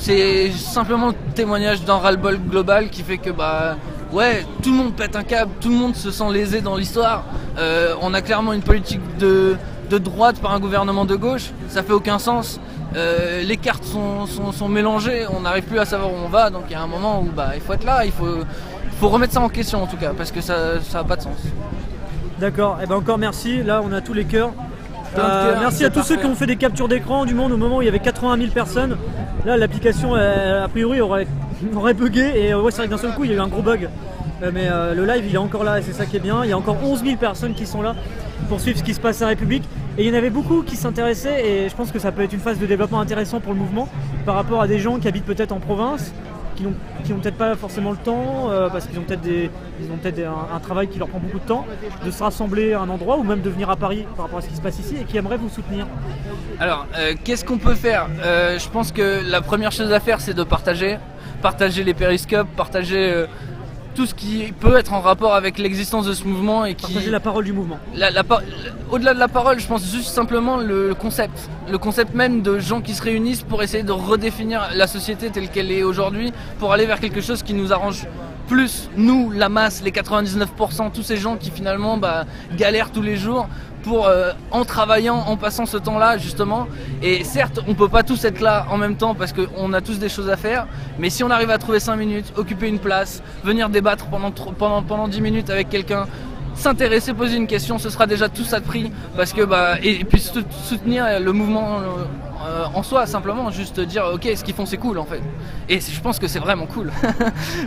C'est simplement le témoignage d'un ras-le-bol global qui fait que ouais, tout le monde pète un câble, tout le monde se sent lésé dans l'histoire. On a clairement une politique de droite par un gouvernement de gauche, ça fait aucun sens. Les cartes sont mélangées, on n'arrive plus à savoir où on va, donc il y a un moment où il faut être là, il faut remettre ça en question en tout cas, parce que ça n'a pas de sens. D'accord, et encore merci, là on a tous les cœurs. Merci à tous ceux qui ont fait des captures d'écran du monde au moment où il y avait 80 000 personnes. Là l'application a priori aurait bugué et ouais, c'est vrai que d'un seul coup il y a eu un gros bug. Mais le live il est encore là et c'est ça qui est bien. Il y a encore 11 000 personnes qui sont là pour suivre ce qui se passe à la République. Et il y en avait beaucoup qui s'intéressaient et je pense que ça peut être une phase de développement intéressant pour le mouvement par rapport à des gens qui habitent peut-être en province, qui n'ont peut-être pas forcément le temps, parce qu'ils ont peut-être un travail qui leur prend beaucoup de temps, de se rassembler à un endroit ou même de venir à Paris par rapport à ce qui se passe ici et qui aimeraient vous soutenir. Alors, qu'est-ce qu'on peut faire ? Je pense que la première chose à faire, c'est de partager les périscopes, partager tout ce qui peut être en rapport avec l'existence de ce mouvement et qui... Partager la parole du mouvement. Au-delà de la parole, je pense juste simplement le concept même de gens qui se réunissent pour essayer de redéfinir la société telle qu'elle est aujourd'hui, pour aller vers quelque chose qui nous arrange plus, nous, la masse, les 99%, tous ces gens qui finalement galèrent tous les jours pour en travaillant, en passant ce temps-là justement. Et certes, on peut pas tous être là en même temps parce qu'on a tous des choses à faire, mais si on arrive à trouver 5 minutes, occuper une place, venir débattre pendant 10 minutes avec quelqu'un, s'intéresser, poser une question, ce sera déjà tout ça de prix, parce que et puis soutenir le mouvement en soi, simplement juste dire ok, ce qu'ils font c'est cool en fait, et je pense que c'est vraiment cool.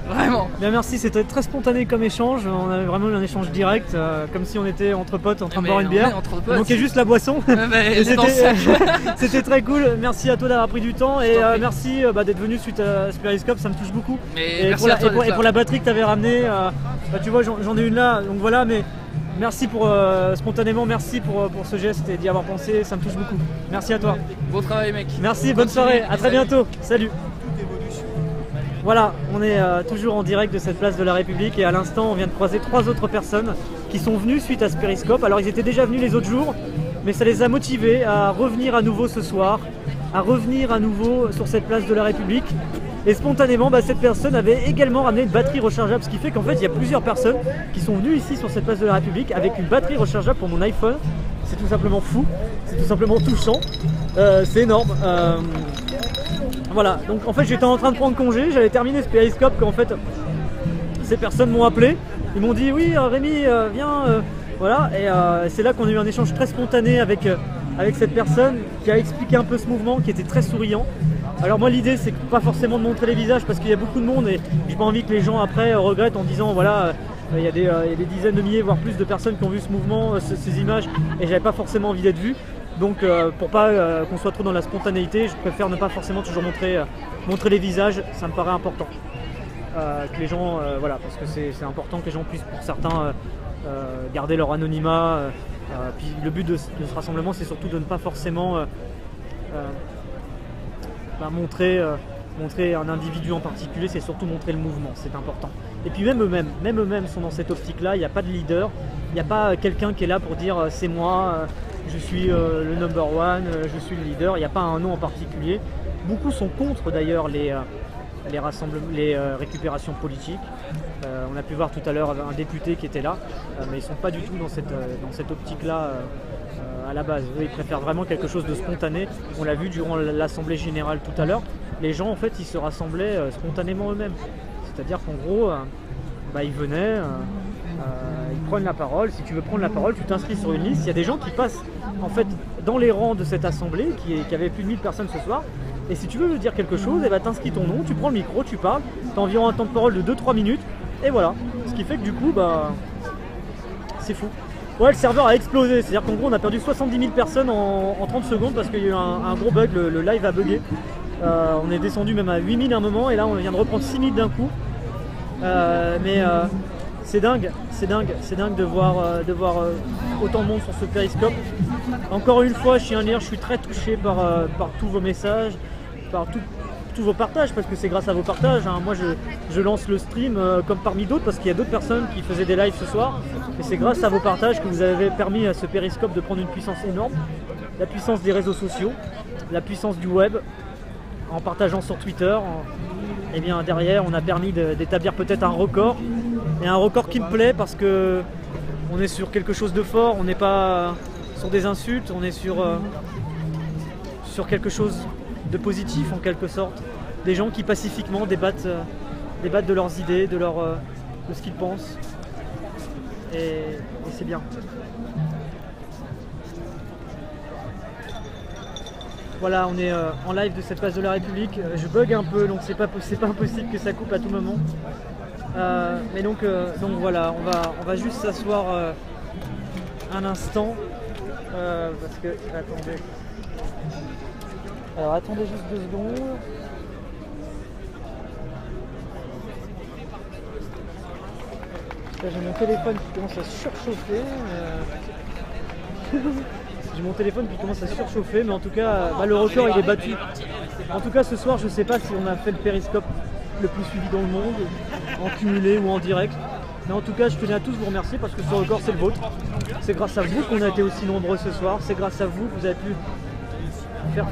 Vraiment. Bien, merci, c'était très spontané comme échange, on avait vraiment eu un échange direct, comme si on était entre potes en train de boire une bière. Il manquait juste la boisson. C'était très cool, merci à toi d'avoir pris du temps et merci d'être venu suite à ce périscope, ça me touche beaucoup. Et pour la batterie que tu avais ramenée, tu vois j'en ai une là, donc voilà, mais merci pour spontanément, merci pour ce geste et d'y avoir pensé, ça me touche beaucoup. Merci à toi. Beau travail mec. Merci, bonne soirée, à très bientôt, salut. Voilà, on est toujours en direct de cette place de la République et à l'instant on vient de croiser 3 autres personnes qui sont venues suite à ce périscope. Alors ils étaient déjà venus les autres jours, mais ça les a motivés à revenir à nouveau ce soir, à revenir à nouveau sur cette place de la République. Et spontanément, cette personne avait également ramené une batterie rechargeable, ce qui fait qu'en fait il y a plusieurs personnes qui sont venues ici sur cette place de la République avec une batterie rechargeable pour mon iPhone. C'est tout simplement fou, c'est tout simplement touchant, c'est énorme. Voilà, donc en fait j'étais en train de prendre congé, j'avais terminé ce périscope quand en fait ces personnes m'ont appelé, ils m'ont dit oui Rémi viens, voilà, et c'est là qu'on a eu un échange très spontané avec cette personne qui a expliqué un peu ce mouvement, qui était très souriant. Alors moi l'idée c'est pas forcément de montrer les visages parce qu'il y a beaucoup de monde et j'ai pas envie que les gens après regrettent en disant voilà il y a des dizaines de milliers voire plus de personnes qui ont vu ce mouvement, ces images et j'avais pas forcément envie d'être vu. Donc pour pas qu'on soit trop dans la spontanéité, je préfère ne pas forcément toujours montrer les visages, ça me paraît important. Que les gens, voilà, parce que c'est important que les gens puissent pour certains garder leur anonymat. Puis le but de ce rassemblement c'est surtout de ne pas forcément montrer un individu en particulier, c'est surtout montrer le mouvement, c'est important. Et puis même eux-mêmes sont dans cette optique-là, il n'y a pas de leader, il n'y a pas quelqu'un qui est là pour dire c'est moi, je suis le number one, je suis le leader, il n'y a pas un nom en particulier. Beaucoup sont contre d'ailleurs les récupérations politiques. On a pu voir tout à l'heure un député qui était là, mais ils ne sont pas du tout dans cette optique-là à la base. Eux, ils préfèrent vraiment quelque chose de spontané. On l'a vu durant l'Assemblée Générale tout à l'heure. Les gens, en fait, ils se rassemblaient spontanément eux-mêmes. C'est-à-dire qu'en gros, ils venaient, ils prennent la parole. Si tu veux prendre la parole, tu t'inscris sur une liste. Il y a des gens qui passent en fait dans les rangs de cette assemblée, qui avait plus de 1000 personnes ce soir. Et si tu veux dire quelque chose, t'inscris ton nom, tu prends le micro, tu parles. Tu as environ un temps de parole de 2-3 minutes. Et voilà. Ce qui fait que du coup, c'est fou. Ouais, le serveur a explosé. C'est-à-dire qu'en gros, on a perdu 70 000 personnes en 30 secondes parce qu'il y a eu un gros bug. Le live a bugué. On est descendu même à 8000 à un moment et là on vient de reprendre 6000 d'un coup. C'est dingue de voir autant de monde sur ce périscope. Encore une fois, je tiens à dire, je suis très touché par tous vos messages, par tous vos partages, parce que c'est grâce à vos partages. Moi je lance le stream comme parmi d'autres, parce qu'il y a d'autres personnes qui faisaient des lives ce soir. Et c'est grâce à vos partages que vous avez permis à ce périscope de prendre une puissance énorme. La puissance des réseaux sociaux, la puissance du web. en partageant sur Twitter, et bien derrière on a permis d'établir peut-être un record, et un record qui me plaît parce que on est sur quelque chose de fort, on n'est pas sur des insultes, on est sur quelque chose de positif en quelque sorte, des gens qui pacifiquement débattent de leurs idées, de ce qu'ils pensent, et c'est bien. Voilà, on est en live de cette place de la République. Je bug un peu, donc c'est pas impossible que ça coupe à tout moment. Mais donc voilà, on va juste s'asseoir un instant parce que attendez. Alors attendez juste 2 secondes. Là, j'ai mon téléphone qui commence à surchauffer. J'ai mon téléphone qui commence à surchauffer, mais en tout cas, le record il est battu. En tout cas, ce soir, je sais pas si on a fait le périscope le plus suivi dans le monde, en cumulé ou en direct. Mais en tout cas, je tenais à tous vous remercier parce que ce record, c'est le vôtre. C'est grâce à vous qu'on a été aussi nombreux ce soir. C'est grâce à vous que vous avez pu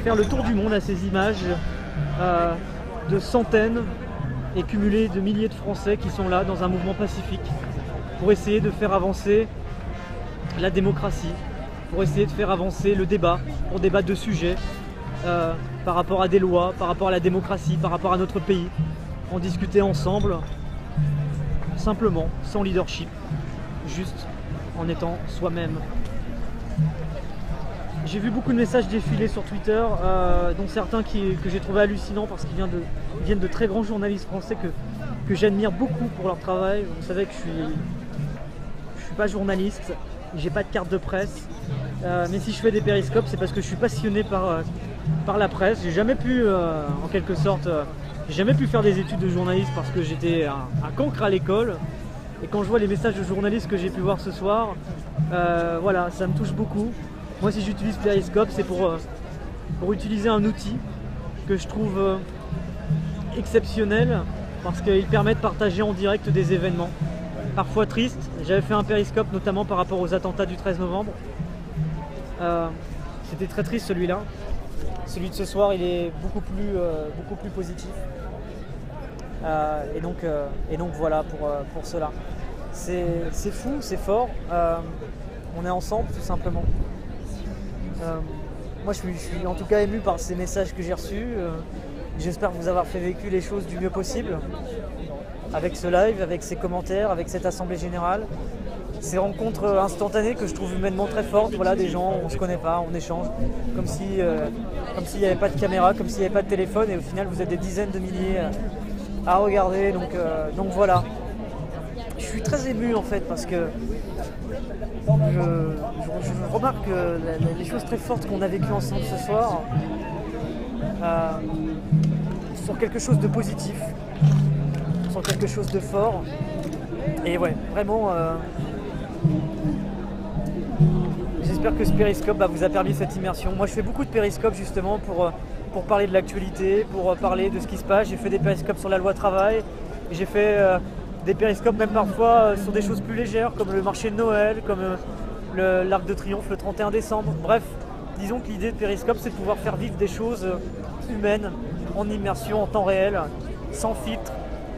faire le tour du monde à ces images de centaines et cumulées de milliers de Français qui sont là dans un mouvement pacifique pour essayer de faire avancer la démocratie, pour essayer de faire avancer le débat, pour débattre de sujets par rapport à des lois, par rapport à la démocratie, par rapport à notre pays. En discuter ensemble, simplement, sans leadership, juste en étant soi-même. J'ai vu beaucoup de messages défiler sur Twitter, dont certains que j'ai trouvé hallucinants parce qu'ils viennent de très grands journalistes français que j'admire beaucoup pour leur travail. Vous savez que je suis pas journaliste, j'ai pas de carte de presse, mais si je fais des périscopes, c'est parce que je suis passionné par la presse. J'ai jamais pu, en quelque sorte, j'ai jamais pu faire des études de journaliste parce que j'étais un cancre à l'école. Et quand je vois les messages de journalistes que j'ai pu voir ce soir, voilà, ça me touche beaucoup. Moi, si j'utilise Periscope, c'est pour utiliser un outil que je trouve exceptionnel parce qu'il permet de partager en direct des événements. Parfois tristes. J'avais fait un Periscope notamment par rapport aux attentats du 13 novembre. C'était très triste celui-là. Celui de ce soir, il est beaucoup plus positif. Et donc voilà pour cela. C'est fou, c'est fort. On est ensemble tout simplement. Moi je suis en tout cas ému par ces messages que j'ai reçus. J'espère vous avoir fait vécu les choses du mieux possible avec ce live, avec ces commentaires, avec cette assemblée générale. Ces rencontres instantanées que je trouve humainement très fortes. Voilà, des gens, on se connaît pas, on échange comme s'il n'y avait pas de caméra, comme s'il n'y avait pas de téléphone, et au final vous êtes des dizaines de milliers à regarder. Donc voilà. Je suis très ému en fait parce que je remarque les choses très fortes qu'on a vécues ensemble ce soir sont quelque chose de positif, sont quelque chose de fort. Et ouais, vraiment, j'espère que ce périscope vous a permis cette immersion. Moi je fais beaucoup de périscopes justement pour parler de l'actualité, pour parler de ce qui se passe. J'ai fait des périscopes sur la loi travail, j'ai fait des périscopes même parfois sur des choses plus légères comme le marché de Noël, comme l'Arc de Triomphe le 31 décembre. Bref, disons que l'idée de périscope c'est de pouvoir faire vivre des choses humaines, en immersion, en temps réel, sans filtre,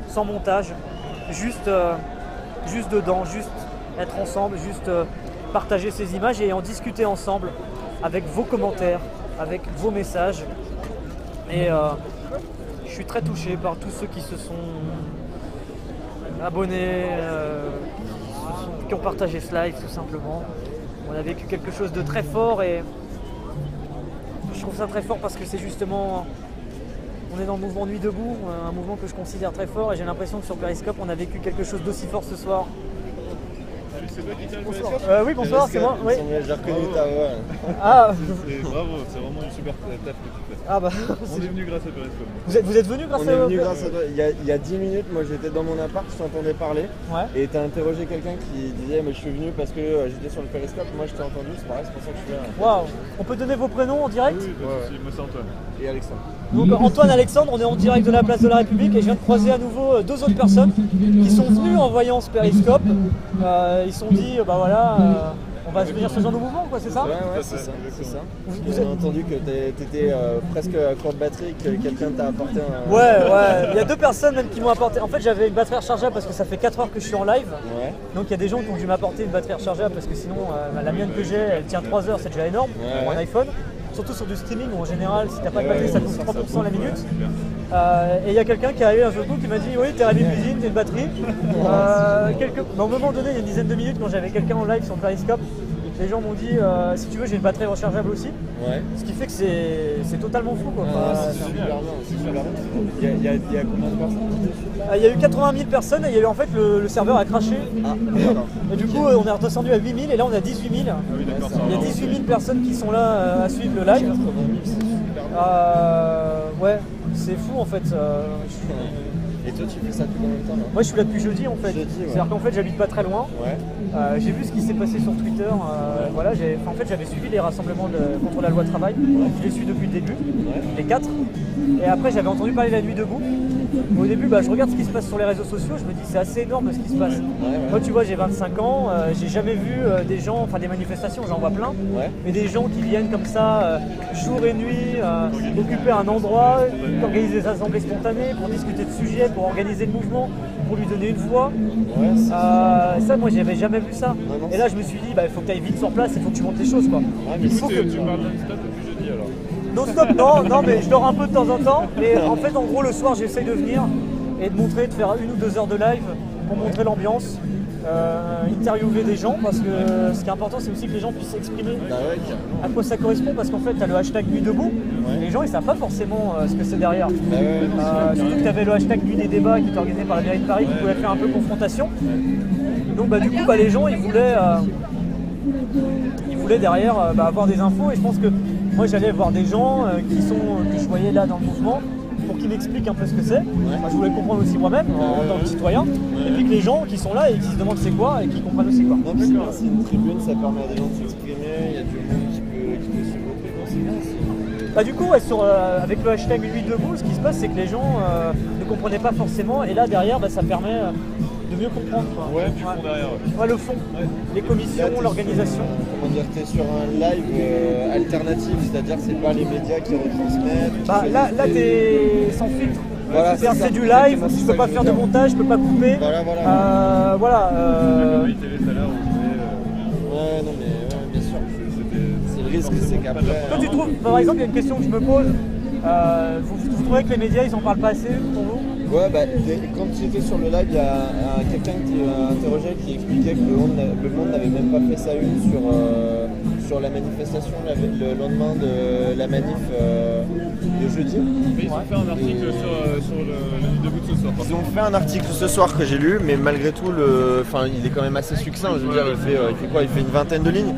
sans montage, juste dedans, juste être ensemble, juste partager ces images et en discuter ensemble avec vos commentaires, avec vos messages. Et je suis très touché par tous ceux qui se sont abonnés, qui ont partagé ce live tout simplement. On a vécu quelque chose de très fort et je trouve ça très fort parce que c'est justement, on est dans le mouvement Nuit Debout, un mouvement que je considère très fort et j'ai l'impression que sur Periscope on a vécu quelque chose d'aussi fort ce soir. C'est toi qui tiens le Bonsoir. périscope ? Oui, bonsoir, c'est moi. Oui. J'ai reconnu ta voix. Ah, Bravo, c'est vraiment une super taf que tu fais. ah bah, On est venu grâce à Periscope. vous êtes venu grâce On à est venu grâce à toi. Il y a 10 minutes, moi j'étais dans mon appart, je t'entendais parler. Ouais. Et t'as interrogé quelqu'un qui disait mais je suis venu parce que j'étais sur le périscope. Moi je t'ai entendu, c'est pareil, c'est pour ça que je suis là. Waouh. On peut donner vos prénoms en direct? Oui, pas de souci. Moi c'est Antoine. Et Alexandre. Donc Antoine, Alexandre, on est en direct de la place de la République et je viens de croiser à nouveau 2 autres personnes qui sont venues en voyant ce périscope. Ils se sont dit, On va venir ce genre de mouvement, quoi, c'est ça? Ouais, Tout à c'est fait, ça, c'est ça. Vous On a entendu que t'étais presque à court de batterie, que quelqu'un t'a apporté un... Ouais, il y a 2 personnes même qui m'ont apporté. En fait, j'avais une batterie rechargeable parce que ça fait 4 heures que je suis en live. Ouais. Donc il y a des gens qui ont dû m'apporter une batterie rechargeable parce que sinon la mienne que j'ai, elle tient 3 heures, c'est déjà énorme pour un iPhone. Surtout sur du streaming où en général, si t'as pas de batterie, ça coûte 30% la minute. Et il y a quelqu'un qui est arrivé un jour qui m'a dit oui, t'es arrivé cuisine, t'as une batterie. Mais au moment donné, il y a une dizaine de minutes, quand j'avais quelqu'un en live sur Periscope, les gens m'ont dit si tu veux, j'ai une batterie rechargeable aussi. Ouais. Ce qui fait que c'est totalement fou, quoi. C'est super bien, c'est super bien. Il y a combien de personnes? Il y a eu 80 000 personnes et il y a eu en fait le serveur a craché. Ah, d'accord. Et du coup, on est redescendu à 8 000 et là on a 18 000. Ah oui, d'accord. Il y a 18 000 personnes qui sont là à suivre le live. 80 000, c'est super bien. Ouais, c'est fou en fait. Et toi, tu fais ça depuis combien de temps là? Moi je suis là depuis jeudi en fait. Jeudi, ouais. C'est-à-dire qu'en fait j'habite pas très loin. Ouais. J'ai vu ce qui s'est passé sur Twitter. Voilà, en fait j'avais suivi les rassemblements contre la loi travail. Je les suis depuis le début, les 4. Et après j'avais entendu parler de la nuit debout. Au début je regarde ce qui se passe sur les réseaux sociaux, je me dis c'est assez énorme ce qui se passe. Moi tu vois j'ai 25 ans, j'ai jamais vu des gens, enfin des manifestations, j'en vois plein. Mais des gens qui viennent comme ça jour et nuit, occuper un endroit, organiser des assemblées spontanées pour discuter de sujets, pour organiser le mouvement, pour lui donner une voix. Ça moi j'avais jamais vu ça. Non, et là je me suis dit il faut que tu ailles vite sur place, il faut que tu montes les choses quoi. Mais Tu parles non-stop depuis jeudi alors. Non-stop, non, mais je dors un peu de temps en temps. Mais en fait, en gros, le soir, j'essaye de venir et de montrer, de faire 1 ou 2 heures de live pour montrer l'ambiance, interviewer des gens, parce que ce qui est important, c'est aussi que les gens puissent exprimer à quoi ça correspond, parce qu'en fait, tu as le hashtag Nuit debout. Les gens, ils savent pas forcément ce que c'est derrière. Surtout que tu avais le hashtag Nuit des débats qui était organisé par la mairie de Paris, qui pouvait faire un peu confrontation. Donc, du coup, les gens, ils voulaient derrière avoir des infos, et je pense que moi j'allais voir des gens que je voyais là dans le mouvement pour qu'ils m'expliquent un peu ce que c'est. Moi je voulais comprendre aussi moi-même en tant que citoyen. Et puis que les gens qui sont là et qui se demandent c'est quoi et qui comprennent aussi quoi. Non, c'est une tribune, ça permet à des gens de s'exprimer, il y a du monde qui peut suivre le truc, c'est bien. Du coup avec le hashtag Nuit debout, ce qui se passe c'est que les gens ne comprenaient pas forcément et là derrière ça permet de mieux comprendre quoi. Ouais, du fond derrière. Ouais, le fond, les commissions, l'organisation. Comment dire, t'es sur un live alternatif, c'est-à-dire c'est pas les médias qui retransmettent. Là t'es sans filtre. Voilà, c'est du live, je peux pas faire de montage, je peux pas couper. Voilà. Oui, télé tout à l'heure, on disait. Ouais, non mais bien sûr. C'est le risque, c'est qu'après. Toi tu trouves, par exemple, il y a une question que je me pose. Vous trouvez que les médias ils en parlent pas assez pour vous? Ouais, quand j'étais sur le live, il y a quelqu'un qui m'a interrogé qui expliquait que le Monde n'avait même pas fait sa une sur la manifestation le lendemain de la manif de jeudi. Mais ils ont fait un article sur la nuit debout de ce soir. Ils ont fait un article ce soir que j'ai lu, mais malgré tout, il est quand même assez succinct. Je veux dire, il fait quoi? Il fait une vingtaine de lignes.